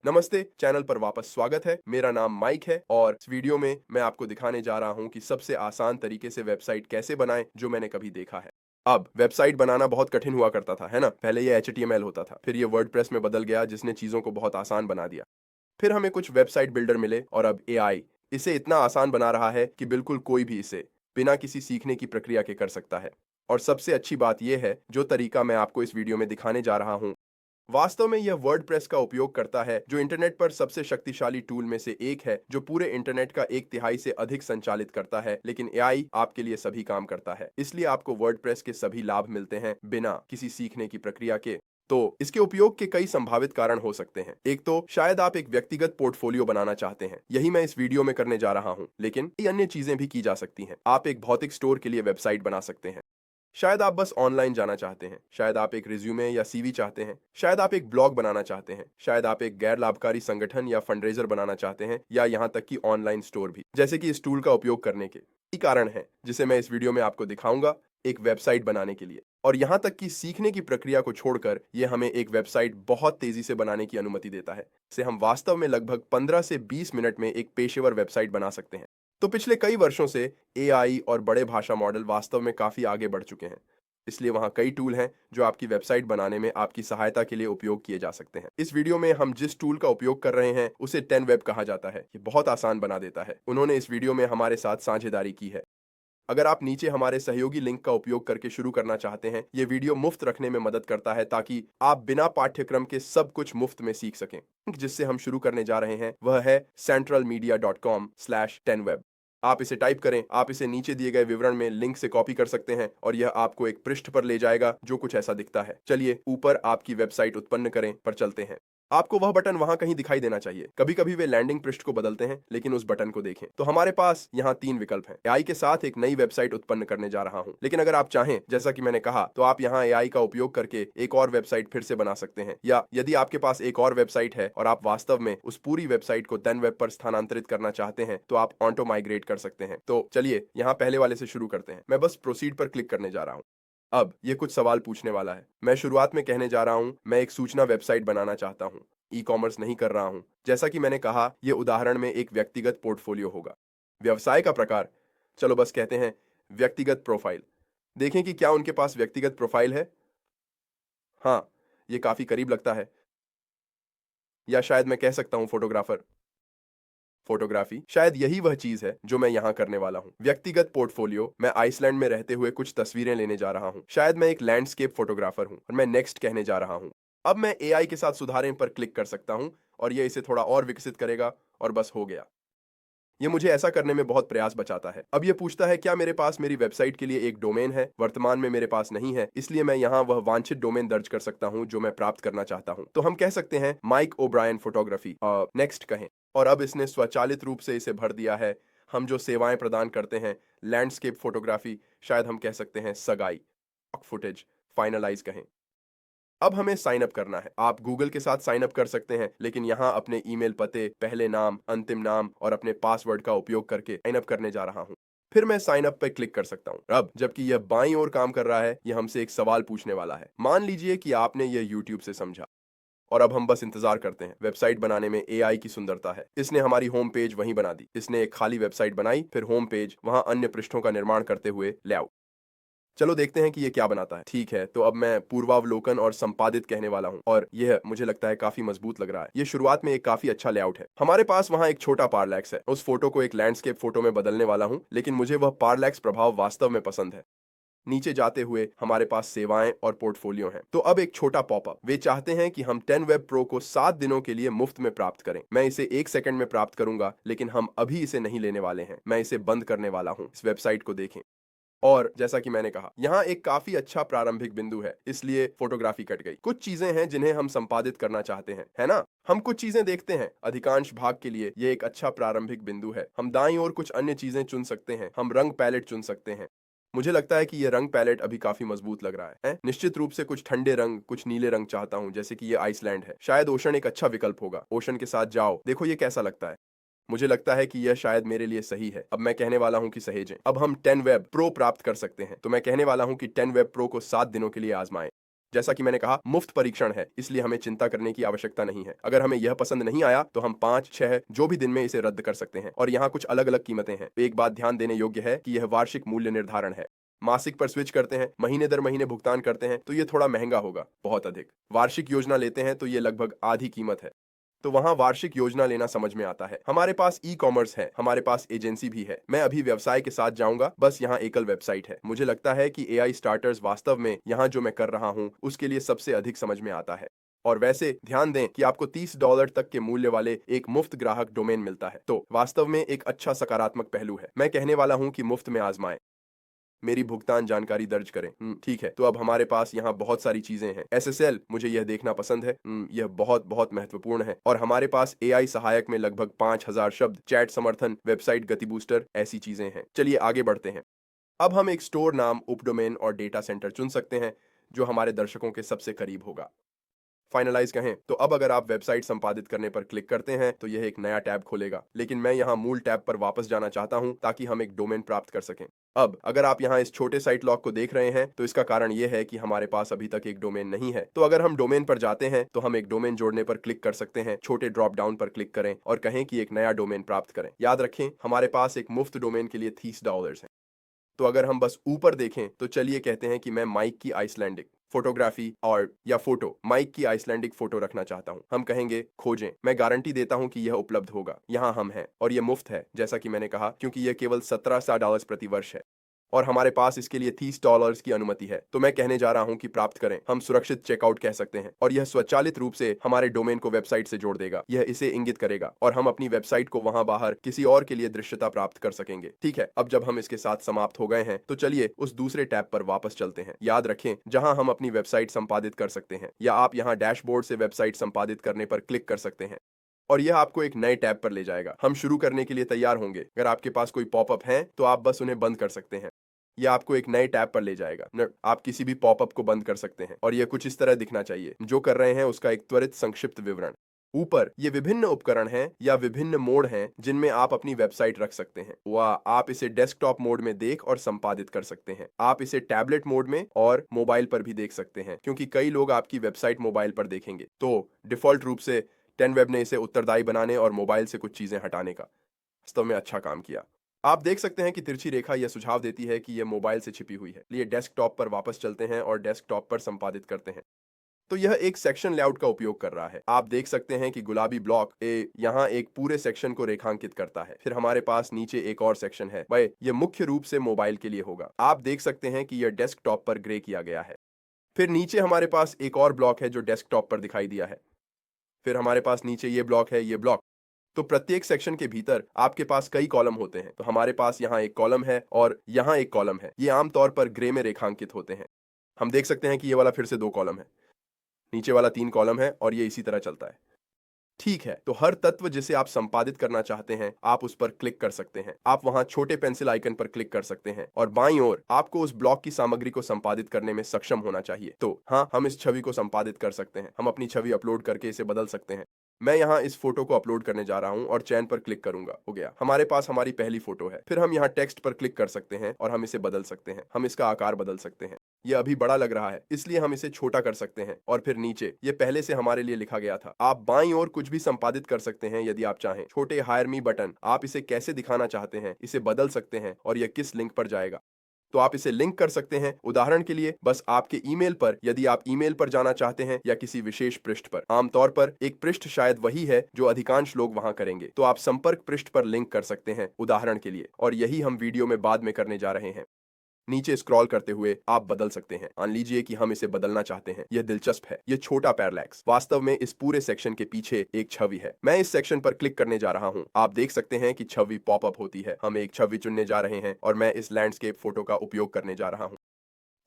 नमस्ते, चैनल पर वापस स्वागत है। मेरा नाम माइक है और इस वीडियो में मैं आपको दिखाने जा रहा हूं कि सबसे आसान तरीके से वेबसाइट कैसे बनाएं जो मैंने कभी देखा है। अब वेबसाइट बनाना बहुत कठिन हुआ करता था, है ना? पहले ये HTML होता था, फिर ये वर्डप्रेस में बदल गया जिसने चीज़ों को बहुत आसान बना दिया। फिर हमें कुछ वेबसाइट बिल्डर मिले और अब AI इसे इतना आसान बना रहा है कि बिल्कुल कोई भी इसे बिना किसी सीखने की प्रक्रिया के कर सकता है। और सबसे अच्छी बात यह है, जो तरीका मैं आपको इस वीडियो में दिखाने जा रहा हूं, वास्तव में यह वर्डप्रेस का उपयोग करता है, जो इंटरनेट पर सबसे शक्तिशाली टूल में से एक है, जो पूरे इंटरनेट का 1/3 से अधिक संचालित करता है, लेकिन AI आपके लिए सभी काम करता है। इसलिए आपको वर्डप्रेस के सभी लाभ मिलते हैं बिना किसी सीखने की प्रक्रिया के। तो इसके उपयोग के कई संभावित कारण हो सकते हैं। एक तो शायद आप एक व्यक्तिगत पोर्टफोलियो बनाना चाहते हैं, यही मैं इस वीडियो में करने जा रहा हूं, लेकिन कई अन्य चीजें भी की जा सकती हैं। आप एक भौतिक स्टोर के लिए वेबसाइट बना सकते हैं। शायद आप बस ऑनलाइन जाना चाहते हैं, शायद आप एक रिज्यूमे या CV चाहते हैं, शायद आप एक ब्लॉग बनाना चाहते हैं, शायद आप एक गैर लाभकारी संगठन या फंडरेजर बनाना चाहते हैं, या यहाँ तक कि ऑनलाइन स्टोर भी, जैसे कि इस टूल का उपयोग करने के कई कारण हैं जिसे मैं इस वीडियो में आपको दिखाऊंगा एक वेबसाइट बनाने के लिए। और यहाँ तक कि सीखने की प्रक्रिया को छोड़कर यह हमें एक वेबसाइट बहुत तेजी से बनाने की अनुमति देता है, से हम वास्तव में लगभग 15 से 20 मिनट में एक पेशेवर वेबसाइट बना सकते हैं। तो पिछले कई वर्षों से AI और बड़े भाषा मॉडल वास्तव में काफी आगे बढ़ चुके हैं, इसलिए वहाँ कई टूल हैं जो आपकी वेबसाइट बनाने में आपकी सहायता के लिए उपयोग किए जा सकते हैं। इस वीडियो में हम जिस टूल का उपयोग कर रहे हैं उसे 10web कहा जाता है। ये बहुत आसान बना देता है। उन्होंने इस वीडियो में हमारे साथ साझेदारी की है। अगर आप नीचे हमारे सहयोगी लिंक का उपयोग करके शुरू करना चाहते हैं, ये वीडियो मुफ्त रखने में मदद करता है ताकि आप बिना पाठ्यक्रम के सब कुछ मुफ्त में सीख सकें। जिससे हम शुरू करने जा रहे हैं वह है centralmedia.com/10web। आप इसे टाइप करें, आप इसे नीचे दिए गए विवरण में लिंक से कॉपी कर सकते हैं और यह आपको एक पृष्ठ पर ले जाएगा जो कुछ ऐसा दिखता है। चलिए ऊपर आपकी वेबसाइट उत्पन्न करें पर चलते हैं। आपको वह बटन वहां कहीं दिखाई देना चाहिए। कभी कभी वे लैंडिंग पृष्ठ को बदलते हैं, लेकिन उस बटन को देखें। तो हमारे पास यहाँ 3 विकल्प हैं। AI के साथ एक नई वेबसाइट उत्पन्न करने जा रहा हूँ, लेकिन अगर आप चाहें, जैसा कि मैंने कहा, तो आप यहाँ AI का उपयोग करके एक और वेबसाइट फिर से बना सकते हैं। या यदि आपके पास एक और वेबसाइट है और आप वास्तव में उस पूरी वेबसाइट को 10web पर स्थानांतरित करना चाहते हैं, तो आप ऑटो माइग्रेट कर सकते हैं। तो चलिए यहाँ पहले वाले से शुरू करते हैं। मैं बस प्रोसीड पर क्लिक करने जा रहा हूँ। अब ये कुछ सवाल पूछने वाला है। मैं शुरुआत में कहने जा रहा हूं, मैं एक सूचना वेबसाइट बनाना चाहता हूं, ई-कॉमर्स नहीं कर रहा हूं। जैसा कि मैंने कहा, ये उदाहरण में एक व्यक्तिगत पोर्टफोलियो होगा। व्यवसाय का प्रकार, चलो बस कहते हैं व्यक्तिगत प्रोफाइल। देखें कि क्या उनके पास व्यक्तिगत प्रोफाइल है। हाँ, ये काफी करीब लगता है। या शायद मैं कह सकता हूं फोटोग्राफर। फोटोग्राफी शायद यही वह चीज है जो मैं यहाँ करने वाला हूँ। व्यक्तिगत पोर्टफोलियो, मैं आइसलैंड में रहते हुए कुछ तस्वीरें लेने जा रहा हूँ। शायद मैं एक लैंडस्केप फोटोग्राफर हूँ और मैं नेक्स्ट कहने जा रहा हूँ। अब मैं AI के साथ सुधारें पर क्लिक कर सकता हूँ और यह इसे थोड़ा और विकसित करेगा और बस हो गया। ये मुझे ऐसा करने में बहुत प्रयास बचाता है। अब ये पूछता है क्या मेरे पास मेरी वेबसाइट के लिए एक डोमेन है। वर्तमान में मेरे पास नहीं है, इसलिए मैं यहाँ वह वांछित डोमेन दर्ज कर सकता हूँ जो मैं प्राप्त करना चाहता हूँ। तो हम कह सकते हैं माइक ओब्रायन फोटोग्राफी, नेक्स्ट कहें। और अब इसने स्वचालित रूप से इसे भर दिया है। हम जो सेवाएं प्रदान करते हैं, लैंडस्केप फोटोग्राफी, शायद हम कह सकते हैं सगाई, फुटेज, फाइनलाइज कहें। अब हमें साइन अप करना है। आप गूगल के साथ साइन अप कर सकते हैं, लेकिन यहाँ अपने ईमेल पते, पहले नाम, अंतिम नाम और अपने पासवर्ड का उपयोग करके साइन अप करने जा रहा हूँ। फिर मैं साइन अप पर क्लिक कर सकता हूँ। अब जबकि यह बाईं ओर काम कर रहा है, यह हमसे एक सवाल पूछने वाला है। मान लीजिए कि आपने यह YouTube से समझा और अब हम बस इंतजार करते हैं। वेबसाइट बनाने में AI की सुंदरता है। इसने हमारी होम पेज वहीं बना दी। इसने एक खाली वेबसाइट बनाई, फिर होम पेज, वहां अन्य पृष्ठों का निर्माण करते हुए लेआउट। चलो देखते हैं कि ये क्या बनाता है। ठीक है, तो अब मैं पूर्वावलोकन और संपादित कहने वाला हूँ और यह मुझे लगता है काफी मजबूत लग रहा है। ये शुरुआत में एक काफी अच्छा लेआउट है। हमारे पास वहाँ एक छोटा पारलैक्स है। उस फोटो को एक लैंडस्केप फोटो में बदलने वाला हूँ, लेकिन मुझे वह पारलैक्स प्रभाव वास्तव में पसंद है। नीचे जाते हुए हमारे पास सेवाएं और पोर्टफोलियो हैं। तो अब एक छोटा पॉपअप, वे चाहते हैं कि हम 10web Pro को 7 दिनों के लिए मुफ्त में प्राप्त करें। मैं इसे 1 सेकंड में प्राप्त करूंगा, लेकिन हम अभी इसे नहीं लेने वाले हैं। मैं इसे बंद करने वाला हूं। इस वेबसाइट को देखें। और जैसा कि मैंने कहा, यहाँ एक काफी अच्छा प्रारंभिक बिंदु है, इसलिए फोटोग्राफी कट गई। कुछ चीजें हैं जिन्हें हम संपादित करना चाहते हैं, है ना? हम कुछ चीजें देखते हैं। अधिकांश भाग के लिए यह एक अच्छा प्रारंभिक बिंदु है। हम दाईं ओर कुछ अन्य चीजें चुन सकते हैं। हम रंग पैलेट चुन सकते हैं। मुझे लगता है कि यह रंग पैलेट अभी काफी मजबूत लग रहा है? निश्चित रूप से कुछ ठंडे रंग, कुछ नीले रंग चाहता हूं, जैसे कि ये आइसलैंड है। शायद ओशन एक अच्छा विकल्प होगा। ओशन के साथ जाओ, देखो ये कैसा लगता है। मुझे लगता है कि यह शायद मेरे लिए सही है। अब मैं कहने वाला हूं कि सहेजें। अब हम 10web Pro प्राप्त कर सकते हैं, तो मैं कहने वाला हूं कि 10web Pro को 7 दिनों के लिए आजमाएं। जैसा कि मैंने कहा, मुफ्त परीक्षण है, इसलिए हमें चिंता करने की आवश्यकता नहीं है। अगर हमें यह पसंद नहीं आया तो हम 5, 6 जो भी दिन में इसे रद्द कर सकते हैं। और यहाँ कुछ अलग अलग कीमतें हैं। एक बात ध्यान देने योग्य है कि यह वार्षिक मूल्य निर्धारण है। मासिक पर स्विच करते हैं, महीने दर महीने भुगतान करते हैं तो ये थोड़ा महंगा होगा, बहुत अधिक। वार्षिक योजना लेते हैं तो ये लगभग आधी कीमत है। तो वहां वार्षिक योजना लेना समझ में आता है। हमारे पास ई कॉमर्स है, हमारे पास एजेंसी भी है। मैं अभी व्यवसाय के साथ जाऊंगा, बस यहाँ एकल वेबसाइट है। मुझे लगता है कि एआई स्टार्टर्स वास्तव में यहाँ जो मैं कर रहा हूँ उसके लिए सबसे अधिक समझ में आता है। और वैसे ध्यान दें कि आपको $30 तक के मूल्य वाले एक मुफ्त ग्राहक डोमेन मिलता है, तो वास्तव में एक अच्छा सकारात्मक पहलू है। मैं कहने वाला हूं कि मुफ्त में आजमाएं। मेरी भुगतान जानकारी दर्ज करें। ठीक है, तो अब हमारे पास यहाँ बहुत सारी चीजें हैं। एसएसएल, मुझे यह देखना पसंद है। यह बहुत बहुत महत्वपूर्ण है। और हमारे पास एआई सहायक में लगभग 5000 शब्द, चैट समर्थन, वेबसाइट गति बूस्टर, ऐसी चीजें हैं। चलिए आगे बढ़ते हैं। अब हम एक स्टोर नाम, उपडोमेन और डेटा सेंटर चुन सकते हैं जो हमारे दर्शकों के सबसे करीब होगा। फाइनलाइज कहें तो अब अगर आप वेबसाइट संपादित करने पर क्लिक करते हैं तो यह एक नया टैब खोलेगा, लेकिन मैं यहाँ मूल टैब पर वापस जाना चाहता हूँ ताकि हम एक डोमेन प्राप्त कर सकें। अब अगर आप यहाँ इस छोटे साइट लॉक को देख रहे हैं तो इसका कारण यह है कि हमारे पास अभी तक एक डोमेन नहीं है। तो अगर हम डोमेन पर जाते हैं तो हम एक डोमेन जोड़ने पर क्लिक कर सकते हैं। छोटे ड्रॉप डाउन पर क्लिक करें और कहें कि एक नया डोमेन प्राप्त करें। याद रखें, हमारे पास एक मुफ्त डोमेन के लिए $30 है। तो अगर हम बस ऊपर देखें तो चलिए कहते हैं कि मैं माइक की आइसलैंडिक फोटोग्राफी और या फोटो माइक की आइसलैंडिक फोटो रखना चाहता हूं। हम कहेंगे खोजें। मैं गारंटी देता हूं कि यह उपलब्ध होगा। यहां हम हैं और यह मुफ्त है, जैसा कि मैंने कहा, क्योंकि यह केवल $17 प्रति वर्ष है और हमारे पास इसके लिए $30 की अनुमति है। तो मैं कहने जा रहा हूं कि प्राप्त करें। हम सुरक्षित चेकआउट कह सकते हैं और यह स्वचालित रूप से हमारे डोमेन को वेबसाइट से जोड़ देगा। यह इसे इंगित करेगा और हम अपनी वेबसाइट को वहां बाहर किसी और के लिए दृश्यता प्राप्त कर सकेंगे। ठीक है, अब जब हम इसके साथ समाप्त हो गए हैं तो चलिए उस दूसरे टैब पर वापस चलते हैं। याद रखें, जहां हम अपनी वेबसाइट संपादित कर सकते हैं, या आप यहां डैशबोर्ड से वेबसाइट संपादित करने पर क्लिक कर सकते हैं और यह आपको एक नए टैब पर ले जाएगा। हम शुरू करने के लिए तैयार होंगे। अगर आपके पास कोई पॉपअप हैं तो आप बस उन्हें बंद कर सकते हैं। यह आपको एक नए टैब पर ले जाएगा। आप किसी भी पॉपअप को बंद कर सकते हैं और यह कुछ इस तरह दिखना चाहिए। जो कर रहे हैं उसका एक त्वरित संक्षिप्त विवरण। ऊपर ये विभिन्न उपकरण हैं या विभिन्न मोड हैं जिनमें आप अपनी वेबसाइट रख सकते हैं। वाह, आप इसे डेस्कटॉप मोड में देख और संपादित कर सकते हैं। आप इसे टैबलेट मोड में और मोबाइल पर भी देख सकते हैं, क्योंकि कई लोग आपकी वेबसाइट मोबाइल पर देखेंगे। तो डिफॉल्ट रूप से 10web ने इसे उत्तरदायी बनाने और मोबाइल से कुछ चीजें हटाने का वास्तव में अच्छा काम किया। आप देख सकते हैं कि तिरछी रेखा यह सुझाव देती है कि यह मोबाइल से छिपी हुई है। लिए डेस्कटॉप पर वापस चलते हैं और डेस्कटॉप पर संपादित करते हैं। तो यह एक सेक्शन लेआउट का उपयोग कर रहा है। आप देख सकते हैं कि गुलाबी ब्लॉक यहाँ एक पूरे सेक्शन को रेखांकित करता है। फिर हमारे पास नीचे एक और सेक्शन है, वह यह मुख्य रूप से मोबाइल के लिए होगा। आप देख सकते हैं कि यह डेस्कटॉप पर ग्रे किया गया है। फिर नीचे हमारे पास एक और ब्लॉक है जो डेस्कटॉप पर दिखाई दिया है। फिर हमारे पास नीचे ये ब्लॉक है, ये ब्लॉक। तो प्रत्येक सेक्शन के भीतर आपके पास कई कॉलम होते हैं। तो हमारे पास यहाँ एक कॉलम है और यहाँ एक कॉलम है। ये आमतौर पर ग्रे में रेखांकित होते हैं। हम देख सकते हैं कि ये वाला फिर से 2 कॉलम है, नीचे वाला 3 कॉलम है और ये इसी तरह चलता है। ठीक है, तो हर तत्व जिसे आप संपादित करना चाहते हैं आप उस पर क्लिक कर सकते हैं। आप वहां छोटे पेंसिल आइकन पर क्लिक कर सकते हैं और बाईं ओर आपको उस ब्लॉक की सामग्री को संपादित करने में सक्षम होना चाहिए। तो हाँ, हम इस छवि को संपादित कर सकते हैं। हम अपनी छवि अपलोड करके इसे बदल सकते हैं। मैं यहाँ इस फोटो को अपलोड करने जा रहा हूँ और चयन पर क्लिक करूंगा। हो गया, हमारे पास हमारी पहली फोटो है। फिर हम यहाँ टेक्स्ट पर क्लिक कर सकते हैं और हम इसे बदल सकते हैं। हम इसका आकार बदल सकते हैं। यह अभी बड़ा लग रहा है, इसलिए हम इसे छोटा कर सकते हैं। और फिर नीचे ये पहले से हमारे लिए लिखा गया था। आप बाईं ओर कुछ भी संपादित कर सकते हैं यदि आप चाहें। छोटे हायर मी बटन, आप इसे कैसे दिखाना चाहते हैं इसे बदल सकते हैं और यह किस लिंक पर जाएगा तो आप इसे लिंक कर सकते हैं। उदाहरण के लिए बस आपके ईमेल पर, यदि आप ईमेल पर जाना चाहते हैं या किसी विशेष पृष्ठ पर। आमतौर पर एक पृष्ठ शायद वही है जो अधिकांश लोग वहां करेंगे। तो आप संपर्क पृष्ठ पर लिंक कर सकते हैं, उदाहरण के लिए। और यही हम वीडियो में बाद में करने जा रहे हैं। नीचे स्क्रॉल करते हुए आप बदल सकते हैं। मान लीजिए कि हम इसे बदलना चाहते हैं। यह दिलचस्प है। यह छोटा पैरालैक्स वास्तव में इस पूरे सेक्शन के पीछे एक छवि है। मैं इस सेक्शन पर क्लिक करने जा रहा हूं। आप देख सकते हैं कि छवि पॉपअप होती है। हम एक छवि चुनने जा रहे हैं और मैं इस लैंडस्केप फोटो का उपयोग करने जा रहा हूं।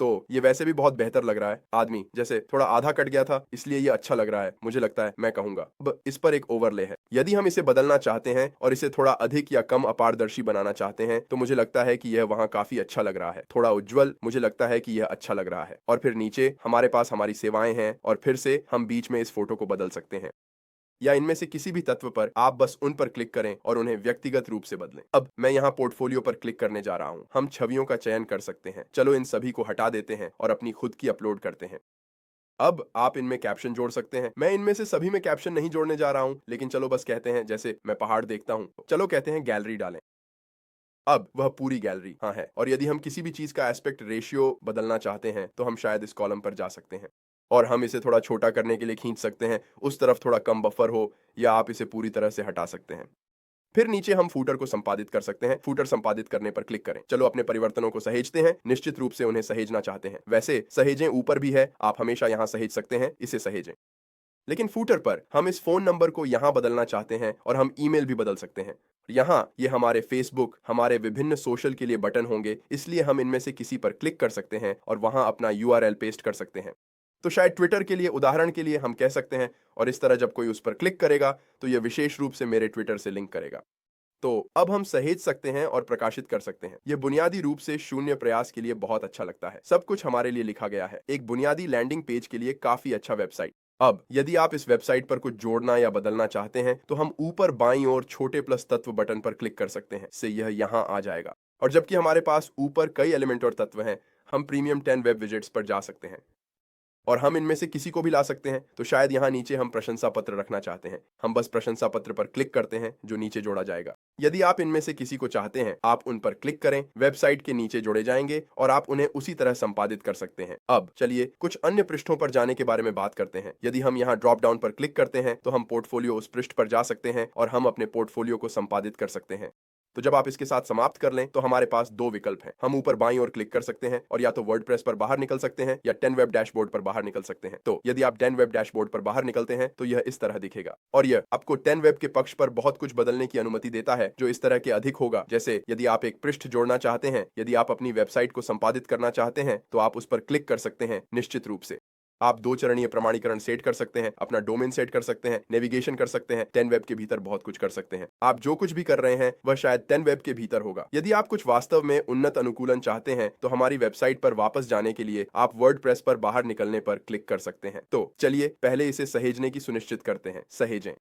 तो ये वैसे भी बहुत बेहतर लग रहा है। आदमी जैसे थोड़ा आधा कट गया था, इसलिए ये अच्छा लग रहा है, मुझे लगता है। मैं कहूंगा अब इस पर एक ओवरले है। यदि हम इसे बदलना चाहते हैं और इसे थोड़ा अधिक या कम अपारदर्शी बनाना चाहते हैं तो मुझे लगता है कि यह वहां काफी अच्छा लग रहा है। थोड़ा उज्जवल, मुझे लगता है कि यह अच्छा लग रहा है। और फिर नीचे हमारे पास हमारी सेवाएं हैं और फिर से हम बीच में इस फोटो को बदल सकते हैं, या इनमें से किसी भी तत्व पर आप बस उन पर क्लिक करें और उन्हें व्यक्तिगत रूप से बदलें। अब मैं यहाँ पोर्टफोलियो पर क्लिक करने जा रहा हूँ। हम छवियों का चयन कर सकते हैं। चलो इन सभी को हटा देते हैं और अपनी खुद की अपलोड करते हैं। अब आप इनमें कैप्शन जोड़ सकते हैं। मैं इनमें से सभी में कैप्शन नहीं जोड़ने जा रहा हूं, लेकिन चलो बस कहते हैं, जैसे मैं पहाड़ देखता हूं, चलो कहते हैं गैलरी डालें। अब वह पूरी गैलरी हाँ है। और यदि हम किसी भी चीज का एस्पेक्ट रेशियो बदलना चाहते हैं तो हम शायद इस कॉलम पर जा सकते हैं और हम इसे थोड़ा छोटा करने के लिए खींच सकते हैं, उस तरफ थोड़ा कम बफर हो, या आप इसे पूरी तरह से हटा सकते हैं। फिर नीचे हम फूटर को संपादित कर सकते हैं। फूटर संपादित करने पर क्लिक करें। चलो अपने परिवर्तनों को सहेजते हैं, निश्चित रूप से उन्हें सहेजना चाहते हैं। वैसे सहेजें ऊपर भी है, आप हमेशा यहां सहेज सकते हैं, इसे सहेजें। लेकिन फूटर पर हम इस फोन नंबर को यहां बदलना चाहते हैं और हम ईमेल भी बदल सकते हैं। यहां ये हमारे फेसबुक, हमारे विभिन्न सोशल के लिए बटन होंगे, इसलिए हम इनमें से किसी पर क्लिक कर सकते हैं और वहां अपना यूआरएल पेस्ट कर सकते हैं। तो शायद ट्विटर के लिए, उदाहरण के लिए हम कह सकते हैं, और इस तरह जब कोई उस पर क्लिक करेगा तो यह विशेष रूप से मेरे ट्विटर से लिंक करेगा। तो अब हम सहेज सकते हैं और प्रकाशित कर सकते हैं। यह बुनियादी रूप से शून्य प्रयास के लिए बहुत अच्छा लगता है। सब कुछ हमारे लिए लिखा गया है। एक बुनियादी लैंडिंग पेज के लिए काफी अच्छा वेबसाइट। अब यदि आप इस वेबसाइट पर कुछ जोड़ना या बदलना चाहते हैं तो हम ऊपर बाईं ओर छोटे प्लस तत्व बटन पर क्लिक कर सकते हैं, से यह यहां आ जाएगा। और जबकि हमारे पास ऊपर कई एलिमेंट और तत्व हैं, हम प्रीमियम 10 वेब विजेट्स पर जा सकते हैं और हम इनमें से किसी को भी ला सकते हैं। तो शायद यहाँ नीचे हम प्रशंसा पत्र रखना चाहते हैं, हम बस प्रशंसा पत्र पर क्लिक करते हैं जो नीचे जोड़ा जाएगा। यदि आप इनमें से किसी को चाहते हैं, आप उन पर क्लिक करें, वेबसाइट के नीचे जोड़े जाएंगे और आप उन्हें उसी तरह संपादित कर सकते हैं। अब चलिए कुछ अन्य पृष्ठों पर जाने के बारे में बात करते हैं। यदि हम यहाँ ड्रॉप डाउन पर क्लिक करते हैं तो हम पोर्टफोलियो उस पृष्ठ पर जा सकते हैं और हम अपने पोर्टफोलियो को संपादित कर सकते हैं। तो जब आप इसके साथ समाप्त कर लें तो हमारे पास दो विकल्प हैं। हम ऊपर बाईं ओर क्लिक कर सकते हैं और या तो वर्डप्रेस पर बाहर निकल सकते हैं या 10 वेब डैशबोर्ड पर बाहर निकल सकते हैं। तो यदि आप 10 वेब डैशबोर्ड पर बाहर निकलते हैं तो यह इस तरह दिखेगा और यह आपको 10 वेब के पक्ष पर बहुत कुछ बदलने की अनुमति देता है जो इस तरह के अधिक होगा। जैसे यदि आप एक पृष्ठ जोड़ना चाहते हैं, यदि आप अपनी वेबसाइट को संपादित करना चाहते हैं तो आप उस पर क्लिक कर सकते हैं। निश्चित रूप से आप 2 चरणीय प्रमाणीकरण सेट कर सकते हैं, अपना डोमेन सेट कर सकते हैं, नेविगेशन कर सकते हैं, 10 वेब के भीतर बहुत कुछ कर सकते हैं। आप जो कुछ भी कर रहे हैं वह शायद 10 वेब के भीतर होगा। यदि आप कुछ वास्तव में उन्नत अनुकूलन चाहते हैं तो हमारी वेबसाइट पर वापस जाने के लिए आप वर्डप्रेस पर बाहर निकलने पर क्लिक कर सकते हैं। तो चलिए पहले इसे सहेजने की सुनिश्चित करते हैं। सहेजें।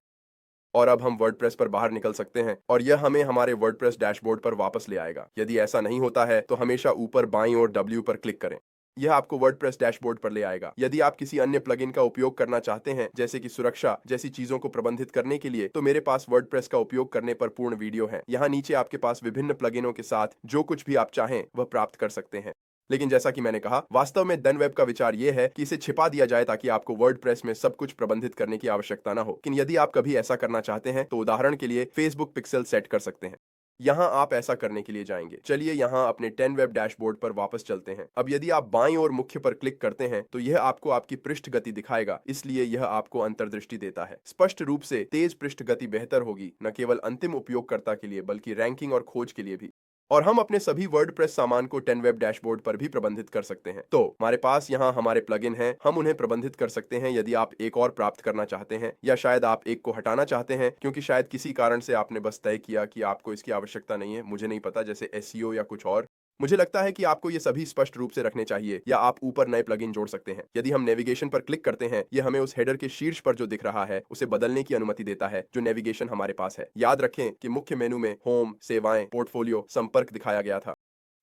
और अब हम वर्डप्रेस पर बाहर निकल सकते हैं और यह हमें हमारे वर्डप्रेस डैशबोर्ड पर वापस ले आएगा। यदि ऐसा नहीं होता है तो हमेशा ऊपर बाईं ओर W पर क्लिक करें। यह आपको वर्डप्रेस डैशबोर्ड पर ले आएगा। यदि आप किसी अन्य प्लगइन का उपयोग करना चाहते हैं, जैसे कि सुरक्षा जैसी चीजों को प्रबंधित करने के लिए, तो मेरे पास वर्डप्रेस का उपयोग करने पर पूर्ण वीडियो है। यहाँ नीचे आपके पास विभिन्न प्लगइनों के साथ जो कुछ भी आप चाहें वह प्राप्त कर सकते हैं। लेकिन जैसा कि मैंने कहा, वास्तव में डन वेब का विचार यह है कि इसे छिपा दिया जाए ताकि आपको वर्डप्रेस में सब कुछ प्रबंधित करने की आवश्यकता ना हो। लेकिन यदि आप कभी ऐसा करना चाहते हैं तो उदाहरण के लिए फेसबुक पिक्सल सेट कर सकते हैं। यहां आप ऐसा करने के लिए जाएंगे। चलिए यहां अपने 10 वेब डैशबोर्ड पर वापस चलते हैं। अब यदि आप बाईं ओर मुख्य पर क्लिक करते हैं तो यह आपको आपकी पृष्ठ गति दिखाएगा, इसलिए यह आपको अंतर्दृष्टि देता है। स्पष्ट रूप से तेज पृष्ठ गति बेहतर होगी, न केवल अंतिम उपयोगकर्ता के लिए बल्कि रैंकिंग और खोज के लिए भी। और हम अपने सभी वर्डप्रेस सामान को 10 वेब डैशबोर्ड पर भी प्रबंधित कर सकते हैं। तो हमारे पास यहाँ हमारे प्लगइन हैं, हम उन्हें प्रबंधित कर सकते हैं। यदि आप एक और प्राप्त करना चाहते हैं या शायद आप एक को हटाना चाहते हैं क्योंकि शायद किसी कारण से आपने बस तय किया कि आपको इसकी आवश्यकता नहीं है, मुझे नहीं पता, जैसे एसईओ या कुछ और। मुझे लगता है कि आपको ये सभी स्पष्ट रूप से रखने चाहिए, या आप ऊपर नए प्लगइन जोड़ सकते हैं। यदि हम नेविगेशन पर क्लिक करते हैं, यह हमें उस हेडर के शीर्ष पर जो दिख रहा है उसे बदलने की अनुमति देता है जो नेविगेशन हमारे पास है। याद रखें कि मुख्य मेनू में होम, सेवाएं, पोर्टफोलियो, संपर्क दिखाया गया था।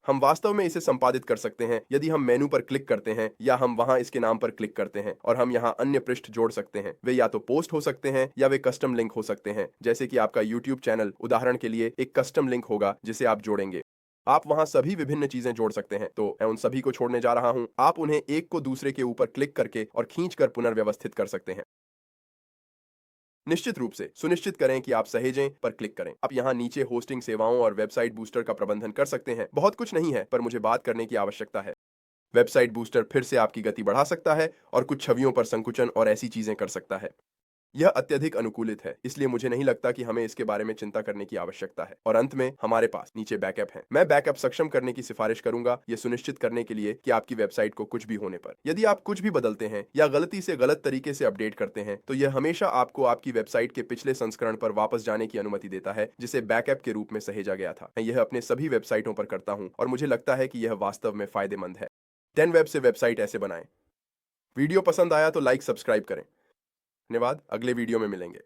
हम वास्तव में इसे संपादित कर सकते हैं यदि हम मेनू पर क्लिक करते हैं या हम वहां इसके नाम पर क्लिक करते हैं और हम यहां अन्य पृष्ठ जोड़ सकते हैं। वे या तो पोस्ट हो सकते हैं या वे कस्टम लिंक हो सकते हैं, जैसे कि आपका YouTube चैनल उदाहरण के लिए एक कस्टम लिंक होगा जिसे आप जोड़ेंगे। आप वहां सभी विभिन्न चीजें जोड़ सकते हैं। तो मैं उन सभी को छोड़ने जा रहा हूं। आप उन्हें एक को दूसरे के ऊपर क्लिक करके और खींचकर पुनर्व्यवस्थित कर सकते हैं। निश्चित रूप से सुनिश्चित करें कि आप सहेजें पर क्लिक करें। आप यहाँ नीचे होस्टिंग सेवाओं और वेबसाइट बूस्टर का प्रबंधन कर सकते हैं। बहुत कुछ नहीं है, पर मुझे बात करने की आवश्यकता है। वेबसाइट बूस्टर फिर से आपकी गति बढ़ा सकता है और कुछ छवियों पर संकुचन और ऐसी चीजें कर सकता है। यह अत्यधिक अनुकूलित है, इसलिए मुझे नहीं लगता कि हमें इसके बारे में चिंता करने की आवश्यकता है। और अंत में हमारे पास नीचे बैकअप है। मैं बैकअप सक्षम करने की सिफारिश करूंगा, यह सुनिश्चित करने के लिए कि आपकी वेबसाइट को कुछ भी होने पर, यदि आप कुछ भी बदलते हैं या गलती से गलत तरीके से अपडेट करते हैं, तो यह हमेशा आपको आपकी वेबसाइट के पिछले संस्करण पर वापस जाने की अनुमति देता है जिसे बैकअप के रूप में सहेजा गया था। मैं यह अपने सभी वेबसाइटों पर करता हूं और मुझे लगता है कि यह वास्तव में फायदेमंद है। 10 वेब से वेबसाइट ऐसे बनाएं। वीडियो पसंद आया तो लाइक सब्सक्राइब करें। धन्यवाद, अगले वीडियो में मिलेंगे।